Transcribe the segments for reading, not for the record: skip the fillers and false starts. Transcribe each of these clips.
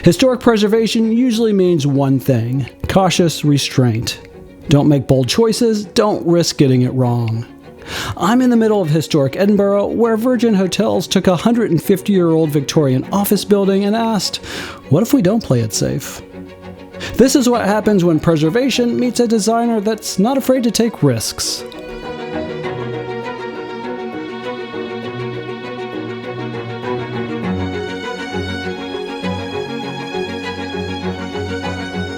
Historic preservation usually means one thing: cautious restraint. Don't make bold choices, don't risk getting it wrong. I'm in the middle of historic Edinburgh, where Virgin Hotels took a 150-year-old Victorian office building and asked, what if we don't play it safe? This is what happens when preservation meets a designer that's not afraid to take risks.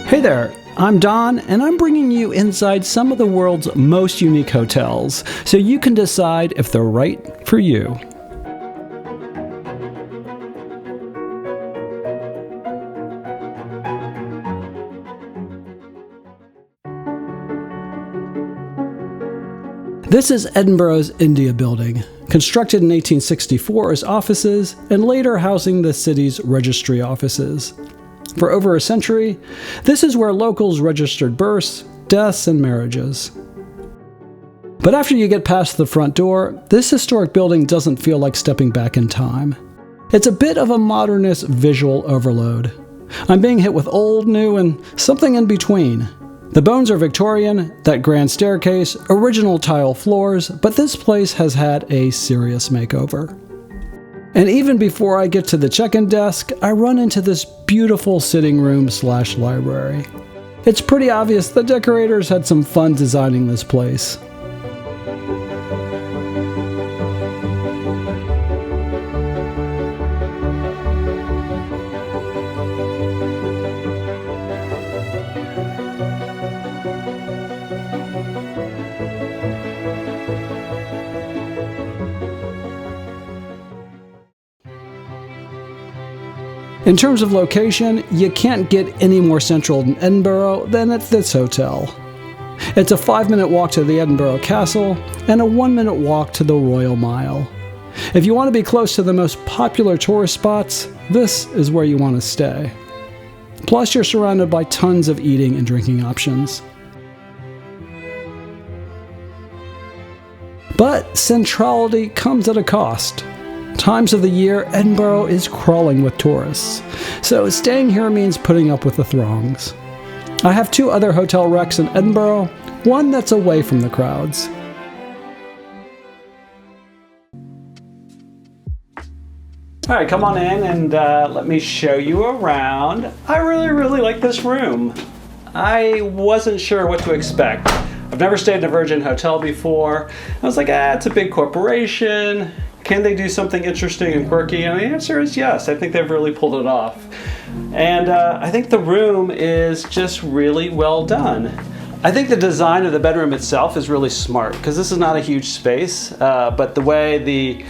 Hey there, I'm Don, and I'm bringing you inside some of the world's most unique hotels, so you can decide if they're right for you. This is Edinburgh's India Building, constructed in 1864 as offices and later housing the city's registry offices. For over a century, this is where locals registered births, deaths, and marriages. But after you get past the front door, this historic building doesn't feel like stepping back in time. It's a bit of a modernist visual overload. I'm being hit with old, new, and something in between. The bones are Victorian, that grand staircase, original tile floors, but this place has had a serious makeover. And even before I get to the check-in desk, I run into this beautiful sitting room/library. It's pretty obvious the decorators had some fun designing this place. In terms of location, you can't get any more central in Edinburgh than at this hotel. It's a 5-minute walk to the Edinburgh Castle and a 1-minute walk to the Royal Mile. If you want to be close to the most popular tourist spots, this is where you want to stay. Plus, you're surrounded by tons of eating and drinking options. But centrality comes at a cost. Times of the year, Edinburgh is crawling with tourists, so staying here means putting up with the throngs. I have 2 other hotel recs in Edinburgh, one that's away from the crowds. All right, come on in and let me show you around. I really like this room. I wasn't sure what to expect. I've never stayed in a Virgin Hotel before. I was like, it's a big corporation. Can they do something interesting and quirky? And the answer is yes. I think they've really pulled it off. And I think the room is just really well done. I think the design of the bedroom itself is really smart because this is not a huge space, but the way the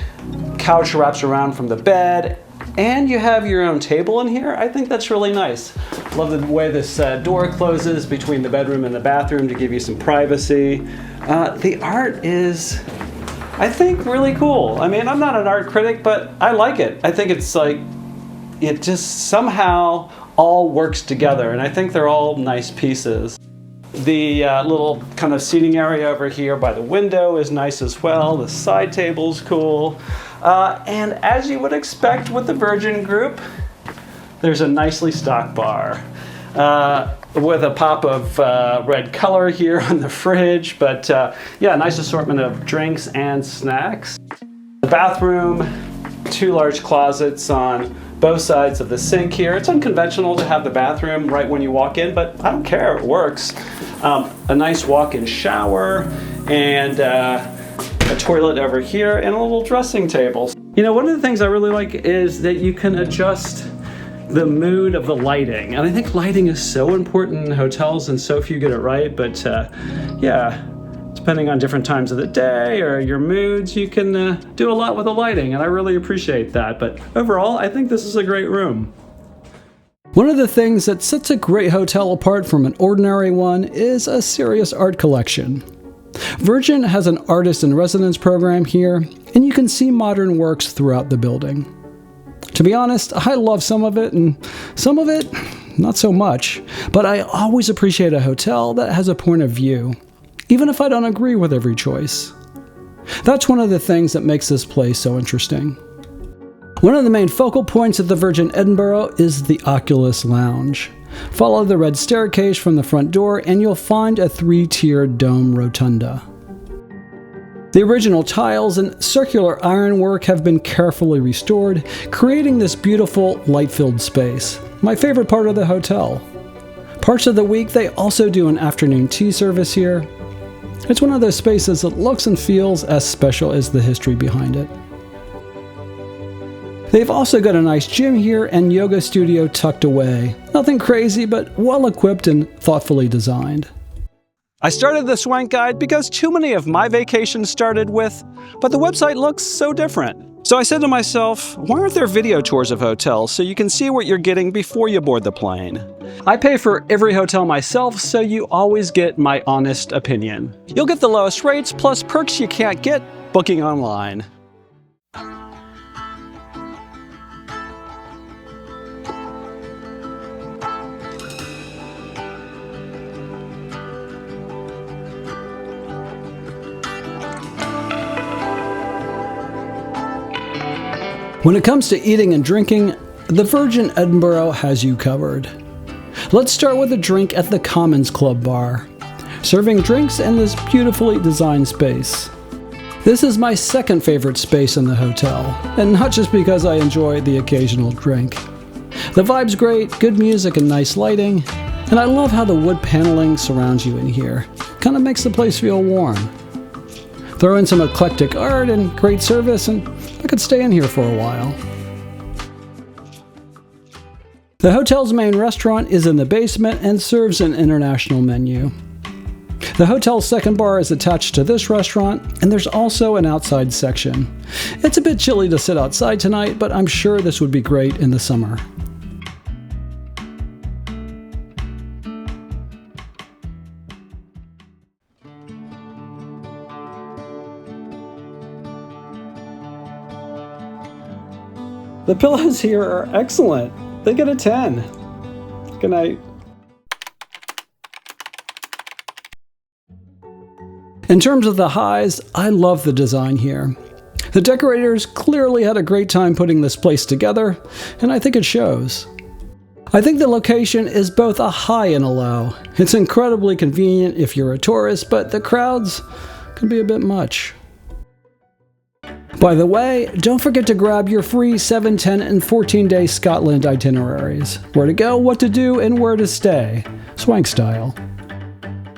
couch wraps around from the bed and you have your own table in here, I think that's really nice. Love the way this door closes between the bedroom and the bathroom to give you some privacy. The art is, I think, really cool. I mean, I'm not an art critic, but I like it. I think it's like, it just somehow all works together, and I think they're all nice pieces. The little kind of seating area over here by the window is nice as well. The side table's cool. And as you would expect with the Virgin Group, there's a nicely stocked bar. With a pop of red color here on the fridge, but yeah, nice assortment of drinks and snacks. The bathroom, 2 large closets on both sides of the sink here. It's unconventional to have the bathroom right when you walk in, but I don't care, it works. A nice walk-in shower and a toilet over here and a little dressing table. You know, one of the things I really like is that you can adjust the mood of the lighting, and I think lighting is so important in hotels and so few get it right, but yeah, depending on different times of the day or your moods, you can do a lot with the lighting, and I really appreciate that. But overall, I think this is a great room. One of the things that sets a great hotel apart from an ordinary one is a serious art collection. Virgin has an artist in residence program here, and you can see modern works throughout the building. To be honest, I love some of it, and some of it, not so much. But I always appreciate a hotel that has a point of view, even if I don't agree with every choice. That's one of the things that makes this place so interesting. One of the main focal points of the Virgin Edinburgh is the Oculus Lounge. Follow the red staircase from the front door and you'll find a 3-tiered dome rotunda. The original tiles and circular ironwork have been carefully restored, creating this beautiful light-filled space. My favorite part of the hotel. Parts of the week they also do an afternoon tea service here. It's one of those spaces that looks and feels as special as the history behind it. They've also got a nice gym here and yoga studio tucked away. Nothing crazy, but well equipped and thoughtfully designed. I started the Swank guide because too many of my vacations started with, but the website looks so different. So I said to myself, why aren't there video tours of hotels so you can see what you're getting before you board the plane? I pay for every hotel myself, so you always get my honest opinion. You'll get the lowest rates plus perks you can't get booking online. When it comes to eating and drinking, the Virgin Edinburgh has you covered. Let's start with a drink at the Commons Club bar, serving drinks in this beautifully designed space. This is my second favorite space in the hotel, and not just because I enjoy the occasional drink. The vibe's great, good music and nice lighting, and I love how the wood paneling surrounds you in here. Kind of makes the place feel warm. Throw in some eclectic art and great service, and I could stay in here for a while. The hotel's main restaurant is in the basement and serves an international menu. The hotel's second bar is attached to this restaurant, and there's also an outside section. It's a bit chilly to sit outside tonight, but I'm sure this would be great in the summer. The pillows here are excellent. They get a 10. Good night. In terms of the highs, I love the design here. The decorators clearly had a great time putting this place together, and I think it shows. I think the location is both a high and a low. It's incredibly convenient if you're a tourist, but the crowds can be a bit much. By the way, don't forget to grab your free 7, 10, and 14-day Scotland itineraries. Where to go, what to do, and where to stay. Swank style.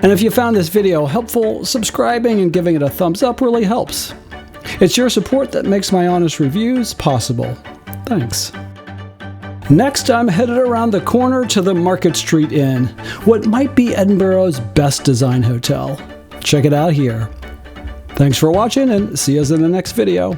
And if you found this video helpful, subscribing and giving it a thumbs up really helps. It's your support that makes my honest reviews possible. Thanks. Next, I'm headed around the corner to the Market Street Inn, what might be Edinburgh's best design hotel. Check it out here. Thanks for watching and see us in the next video.